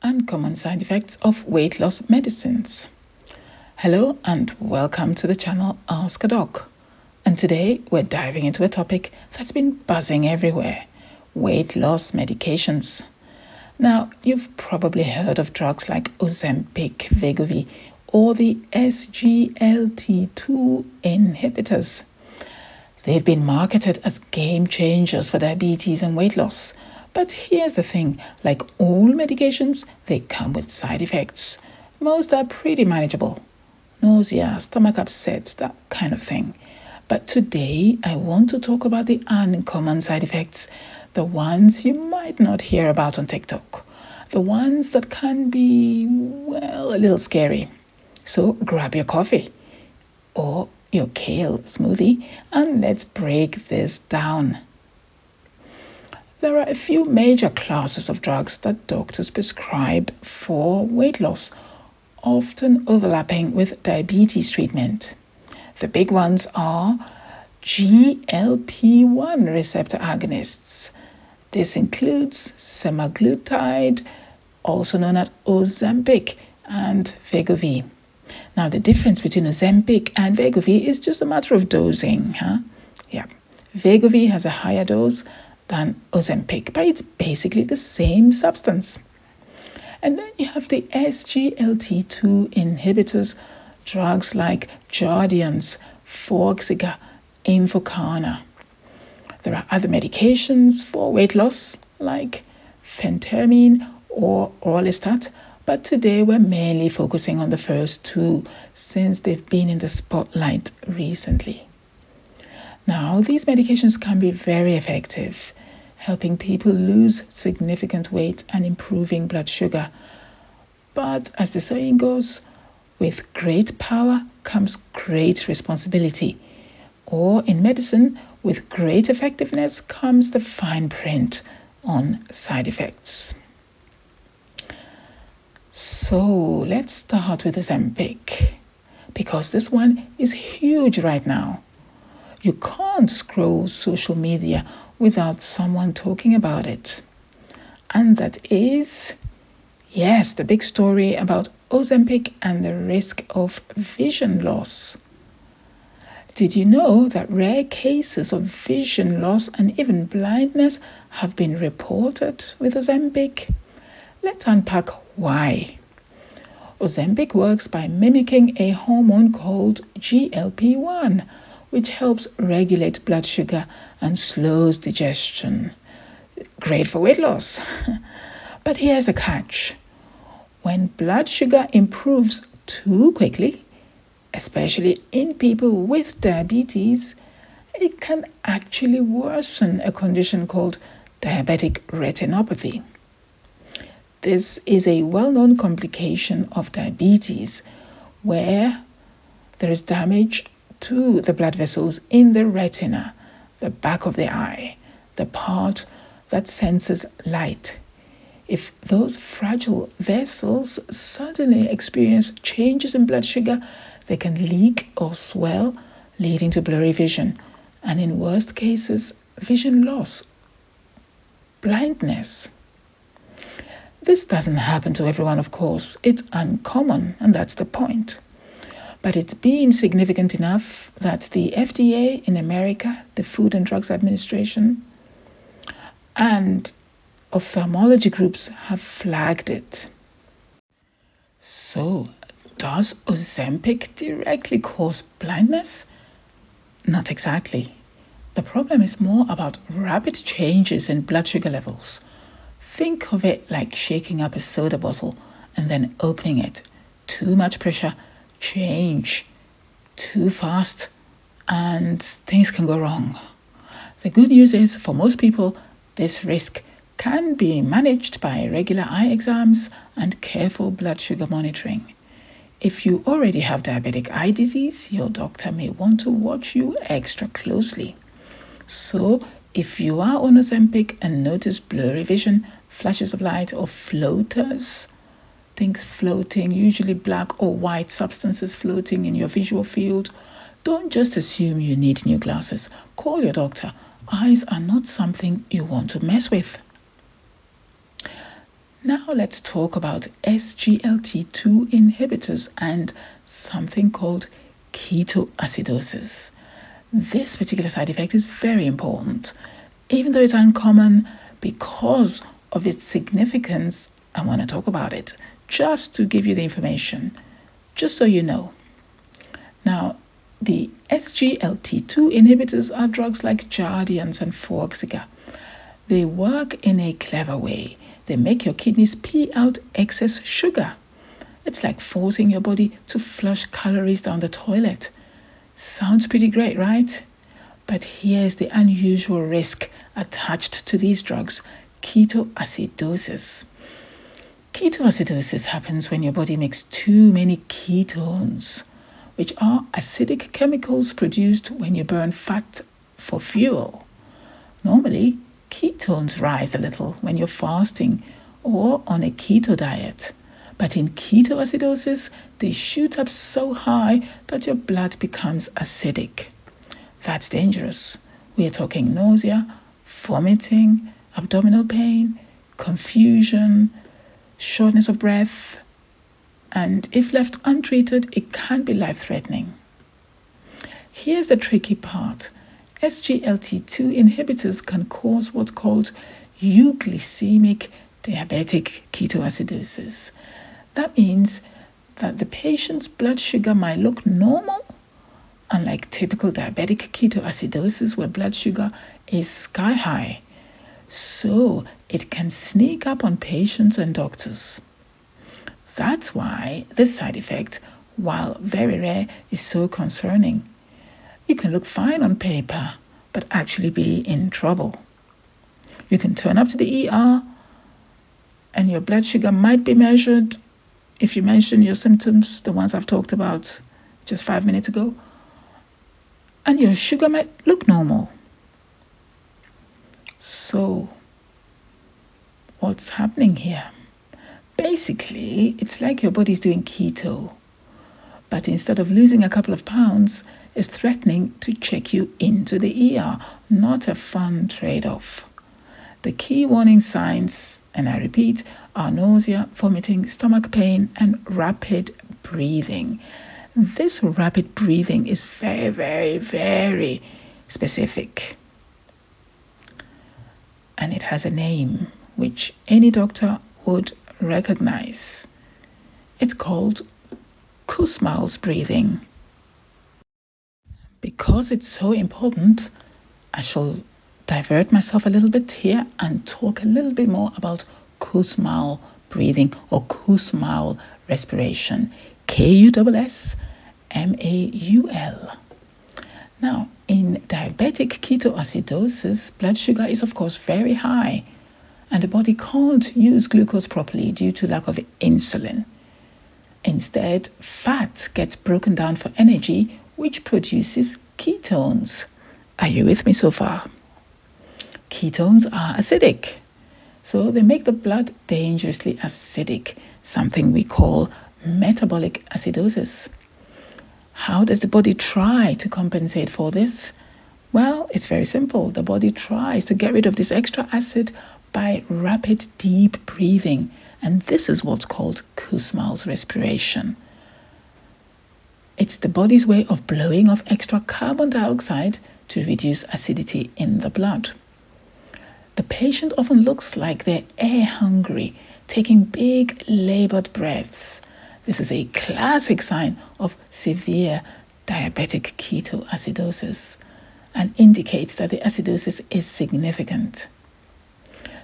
uncommon side effects of weight loss medicines. Hello and welcome to the channel Askadoc. And today we're diving into a topic that's been buzzing everywhere: weight loss medications. Now, you've probably heard of drugs like Ozempic, Wegovy, or the SGLT2 inhibitors. They've been marketed as game changers for diabetes and weight loss. But here's the thing, like all medications, they come with side effects. Most are pretty manageable. Nausea, stomach upsets, that kind of thing. But today, I want to talk about the uncommon side effects, the ones you might not hear about on TikTok, the ones that can be, well, a little scary. So grab your coffee or your kale smoothie and let's break this down. There are a few major classes of drugs that doctors prescribe for weight loss, often overlapping with diabetes treatment. The big ones are GLP-1 receptor agonists. This includes semaglutide, also known as Ozempic, and Wegovy. Now, the difference between Ozempic and Wegovy is just a matter of dosing. Wegovy has a higher dose than Ozempic, but it's basically the same substance. And then you have the SGLT2 inhibitors, drugs like Jardiance, Forxiga, Infocana. There are other medications for weight loss like phentermine or orlistat, but today we're mainly focusing on the first two since they've been in the spotlight recently. Now, these medications can be very effective, helping people lose significant weight and improving blood sugar. But as the saying goes, with great power comes great responsibility. Or in medicine, with great effectiveness comes the fine print on side effects. So let's start with Ozempic, because this one is huge right now. You can't scroll social media without someone talking about it. And that is, yes, the big story about Ozempic and the risk of vision loss. Did you know that rare cases of vision loss and even blindness have been reported with Ozempic? Let's unpack why. Ozempic works by mimicking a hormone called GLP-1, which helps regulate blood sugar and slows digestion. Great for weight loss. But here's a catch. When blood sugar improves too quickly, especially in people with diabetes, it can actually worsen a condition called diabetic retinopathy. This is a well-known complication of diabetes where there is damage to the blood vessels in the retina, the back of the eye, the part that senses light. If those fragile vessels suddenly experience changes in blood sugar, they can leak or swell, leading to blurry vision, and in worst cases, vision loss, blindness. This doesn't happen to everyone, of course. It's uncommon, and that's the point. But it's been significant enough that the FDA in America, the Food and Drugs Administration, and ophthalmology groups have flagged it. So, does Ozempic directly cause blindness? Not exactly. The problem is more about rapid changes in blood sugar levels. Think of it like shaking up a soda bottle and then opening it. Too much pressure, change, too fast, and things can go wrong. The good news is, for most people, this risk can be managed by regular eye exams and careful blood sugar monitoring. If you already have diabetic eye disease, your doctor may want to watch you extra closely. So, if you are on Ozempic and notice blurry vision, flashes of light, or floaters, things floating, usually black or white substances floating in your visual field, don't just assume you need new glasses. Call your doctor. Eyes are not something you want to mess with. Now let's talk about SGLT2 inhibitors and something called ketoacidosis. This particular side effect is very important. Even though it's uncommon, because of its significance, I want to talk about it, just to give you the information, just so you know. Now, the SGLT2 inhibitors are drugs like Jardiance and Forxiga. They work in a clever way. They make your kidneys pee out excess sugar. It's like forcing your body to flush calories down the toilet. Sounds pretty great, right? But here's the unusual risk attached to these drugs: ketoacidosis. Ketoacidosis happens when your body makes too many ketones, which are acidic chemicals produced when you burn fat for fuel. Normally, ketones rise a little when you're fasting or on a keto diet. But in ketoacidosis, they shoot up so high that your blood becomes acidic. That's dangerous. We are talking nausea, vomiting, abdominal pain, confusion, shortness of breath, and if left untreated, it can be life-threatening. Here's the tricky part. SGLT2 inhibitors can cause what's called euglycemic diabetic ketoacidosis. That means that the patient's blood sugar might look normal, unlike typical diabetic ketoacidosis where blood sugar is sky high. So it can sneak up on patients and doctors. That's why this side effect, while very rare, is so concerning. You can look fine on paper, but actually be in trouble. You can turn up to the ER, and your blood sugar might be measured if you mention your symptoms, the ones I've talked about just 5 minutes ago, and your sugar might look normal. So, what's happening here? Basically, it's like your body's doing keto, but instead of losing a couple of pounds, it's threatening to check you into the ER. Not a fun trade-off. The key warning signs, and I repeat, are nausea, vomiting, stomach pain, and rapid breathing. This rapid breathing is very, very, very specific. And it has a name which any doctor would recognize. It's called Kussmaul's breathing. Because it's so important, I shall divert myself a little bit here and talk a little bit more about Kussmaul breathing or Kussmaul respiration. Kussmaul. Now, in diabetic ketoacidosis, blood sugar is of course very high, and the body can't use glucose properly due to lack of insulin. Instead, fat gets broken down for energy, which produces ketones. Are you with me so far? Ketones are acidic, so they make the blood dangerously acidic, something we call metabolic acidosis. How does the body try to compensate for this? Well, it's very simple. The body tries to get rid of this extra acid by rapid, deep breathing, and this is what's called Kussmaul's respiration. It's the body's way of blowing off extra carbon dioxide to reduce acidity in the blood. The patient often looks like they're air hungry, taking big labored breaths. This is a classic sign of severe diabetic ketoacidosis and indicates that the acidosis is significant.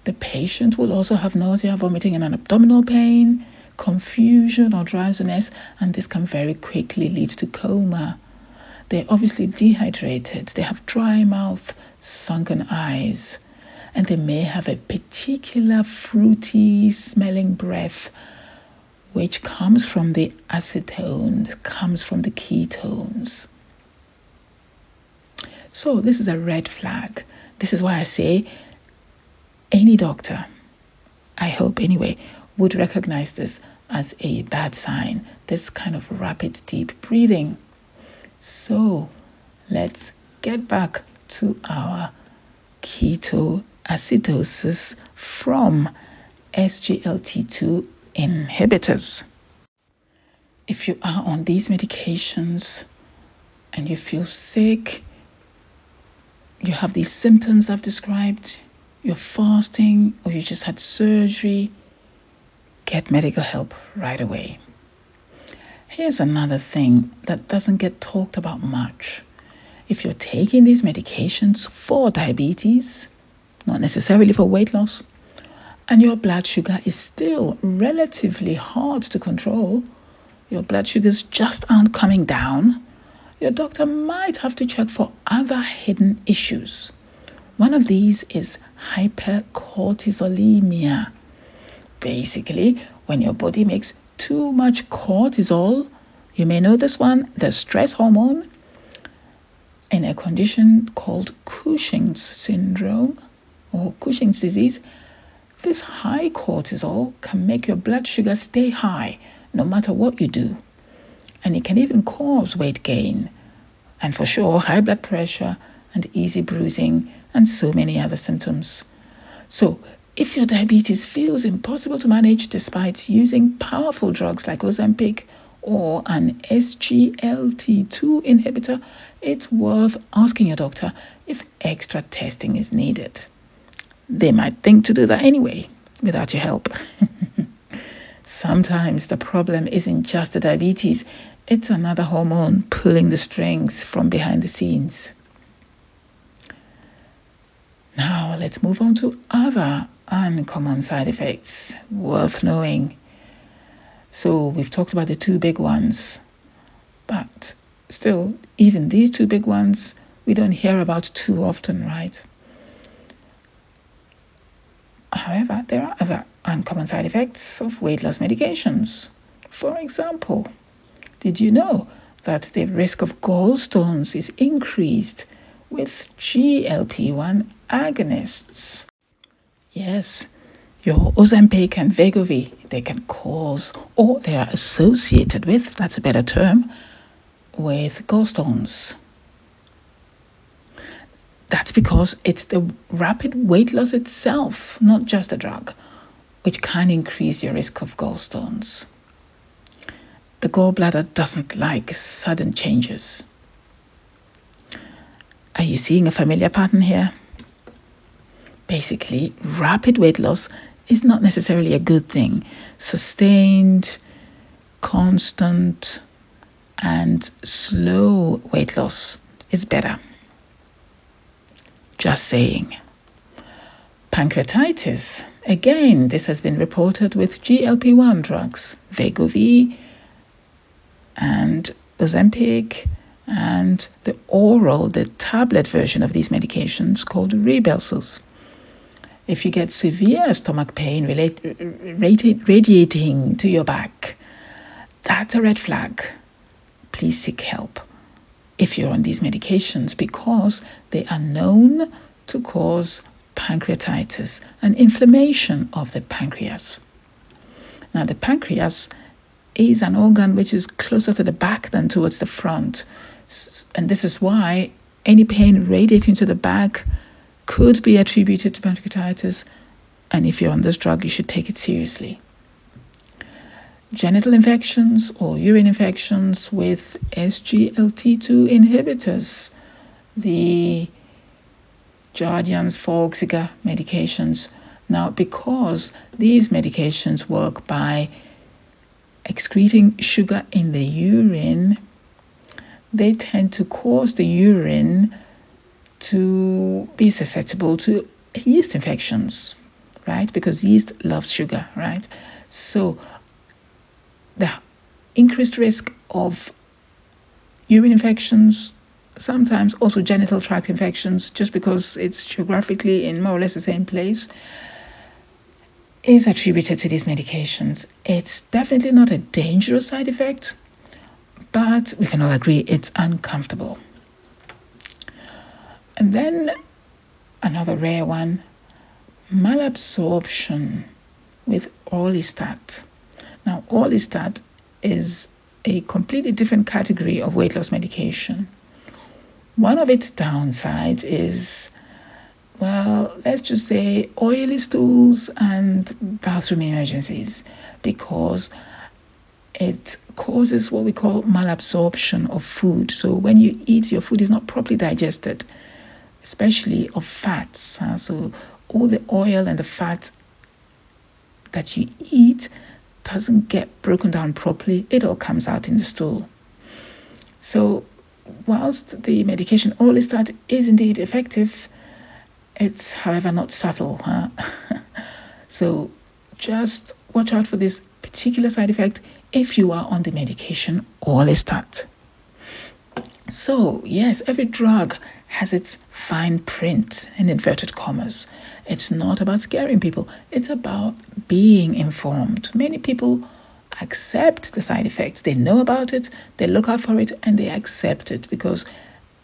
The patient will also have nausea, vomiting, and an abdominal pain, confusion or drowsiness, and this can very quickly lead to coma. They're obviously dehydrated, they have dry mouth, sunken eyes, and they may have a particular fruity smelling breath which comes from the acetone, comes from the ketones. So this is a red flag. This is why I say any doctor, I hope anyway, would recognize this as a bad sign, this kind of rapid, deep breathing. So let's get back to our ketoacidosis from SGLT2 inhibitors. If you are on these medications and you feel sick, you have these symptoms I've described, you're fasting, or you just had surgery, get medical help right away. Here's another thing that doesn't get talked about much. If you're taking these medications for diabetes, not necessarily for weight loss, and your blood sugar is still relatively hard to control, your blood sugars just aren't coming down, your doctor might have to check for other hidden issues. One of these is hypercortisolemia. Basically, when your body makes too much cortisol, you may know this one, the stress hormone, in a condition called Cushing's syndrome or Cushing's disease. This high cortisol can make your blood sugar stay high no matter what you do. And it can even cause weight gain. And for sure, high blood pressure and easy bruising and so many other symptoms. So, if your diabetes feels impossible to manage despite using powerful drugs like Ozempic or an SGLT2 inhibitor, it's worth asking your doctor if extra testing is needed. They might think to do that anyway, without your help. Sometimes the problem isn't just the diabetes, it's another hormone pulling the strings from behind the scenes. Now let's move on to other uncommon side effects worth knowing. So we've talked about the two big ones, but still, even these two big ones, we don't hear about too often, right? However, there are other uncommon side effects of weight loss medications. For example, did you know that the risk of gallstones is increased with GLP-1 agonists? Yes, your Ozempic and Wegovy, they can cause, or they are associated with, that's a better term, with gallstones. That's because it's the rapid weight loss itself, not just a drug, which can increase your risk of gallstones. The gallbladder doesn't like sudden changes. Are you seeing a familiar pattern here? Basically, rapid weight loss is not necessarily a good thing. Sustained, constant, and slow weight loss is better. Just saying. Pancreatitis. Again, this has been reported with GLP-1 drugs, Wegovy and Ozempic, and the tablet version of these medications called Rybelsus. If you get severe stomach pain radiating to your back, that's a red flag. Please seek help if you're on these medications, because they are known to cause pancreatitis, an inflammation of the pancreas. Now, the pancreas is an organ which is closer to the back than towards the front. And this is why any pain radiating to the back could be attributed to pancreatitis. And if you're on this drug, you should take it seriously. Genital infections or urine infections with SGLT2 inhibitors, the Jardiance, Forxiga medications. Now, because these medications work by excreting sugar in the urine, they tend to cause the urine to be susceptible to yeast infections, right? Because yeast loves sugar, right? So the increased risk of urine infections, sometimes also genital tract infections, just because it's geographically in more or less the same place, is attributed to these medications. It's definitely not a dangerous side effect, but we can all agree it's uncomfortable. And then another rare one, malabsorption with Orlistat. Now, Orlistat is a completely different category of weight loss medication. One of its downsides is well, let's just say oily stools and bathroom emergencies, because it causes what we call malabsorption of food. So when you eat, your food is not properly digested, especially of fats. So all the oil and the fat that you eat doesn't get broken down properly. It all comes out in the stool. So whilst the medication Orlistat is indeed effective, it's however not subtle. So just watch out for this particular side effect if you are on the medication Orlistat. So yes, every drug has its fine print, in inverted commas. It's not about scaring people. It's about being informed. Many people accept the side effects. They know about it, they look out for it, and they accept it because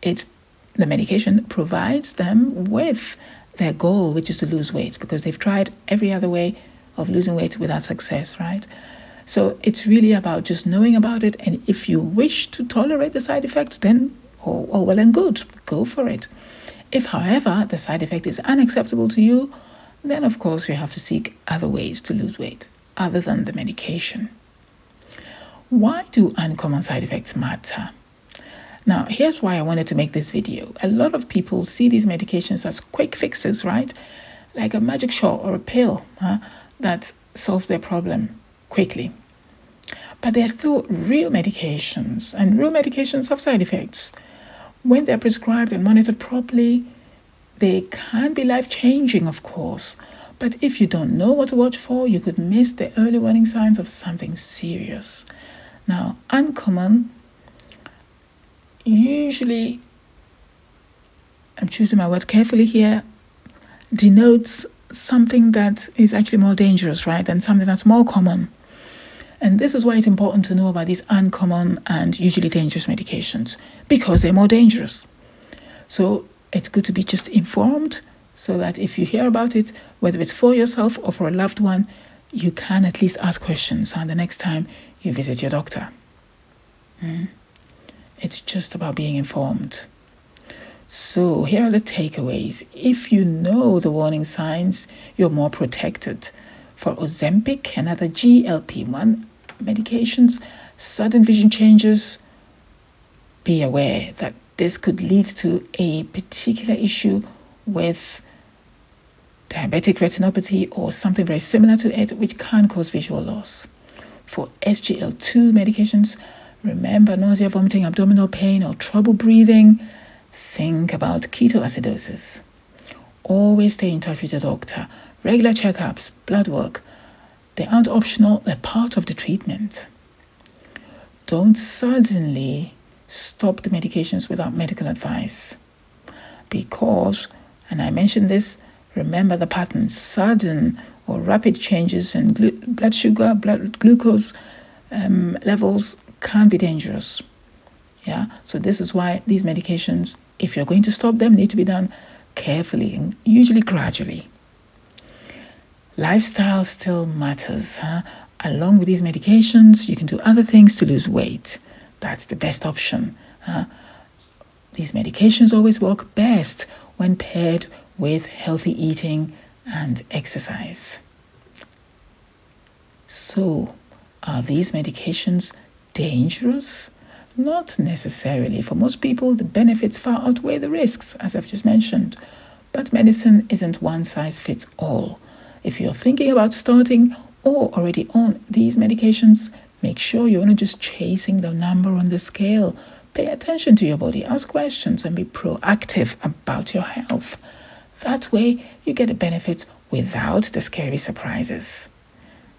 the medication provides them with their goal, which is to lose weight, because they've tried every other way of losing weight without success, right? So it's really about just knowing about it, and if you wish to tolerate the side effects, then all well and good, go for it. If, however, the side effect is unacceptable to you, then of course you have to seek other ways to lose weight other than the medication. Why do uncommon side effects matter? Now, here's why I wanted to make this video. A lot of people see these medications as quick fixes, right? Like a magic shot or a pill that solves their problem quickly. But they're still real medications, and real medications have side effects. When they're prescribed and monitored properly, they can be life-changing, of course. But if you don't know what to watch for, you could miss the early warning signs of something serious. Now, uncommon, usually, I'm choosing my words carefully here, denotes something that is actually more dangerous, right, than something that's more common. And this is why it's important to know about these uncommon and usually dangerous medications, because they're more dangerous. So it's good to be just informed so that if you hear about it, whether it's for yourself or for a loved one, you can at least ask questions the next time you visit your doctor. It's just about being informed. So here are the takeaways. If you know the warning signs, you're more protected. For Ozempic and other GLP-1 medications, sudden vision changes, be aware that this could lead to a particular issue with diabetic retinopathy or something very similar to it, which can cause visual loss. For SGLT2 medications, remember nausea, vomiting, abdominal pain, or trouble breathing, think about ketoacidosis. Always stay in touch with your doctor. Regular checkups, blood work, they aren't optional, they're part of the treatment. Don't suddenly stop the medications without medical advice. Because, and I mentioned this, remember the pattern, sudden or rapid changes in blood sugar, blood glucose levels can be dangerous. So this is why these medications, if you're going to stop them, need to be done carefully and usually gradually. Lifestyle still matters. Along with these medications, you can do other things to lose weight. That's the best option. These medications always work best when paired with healthy eating and exercise. So, are these medications dangerous? Not necessarily. For most people, the benefits far outweigh the risks, as I've just mentioned. But medicine isn't one size fits all. If you're thinking about starting or already on these medications, make sure you're not just chasing the number on the scale. Pay attention to your body, ask questions, and be proactive about your health. That way, you get a benefit without the scary surprises.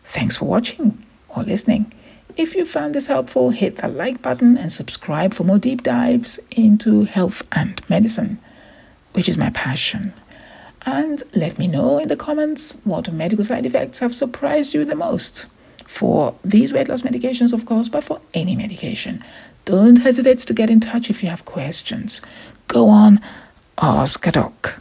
Thanks for watching or listening. If you found this helpful, hit the like button and subscribe for more deep dives into health and medicine, which is my passion. And let me know in the comments what medical side effects have surprised you the most. For these weight loss medications, of course, but for any medication. Don't hesitate to get in touch if you have questions. Go on, Askadoc.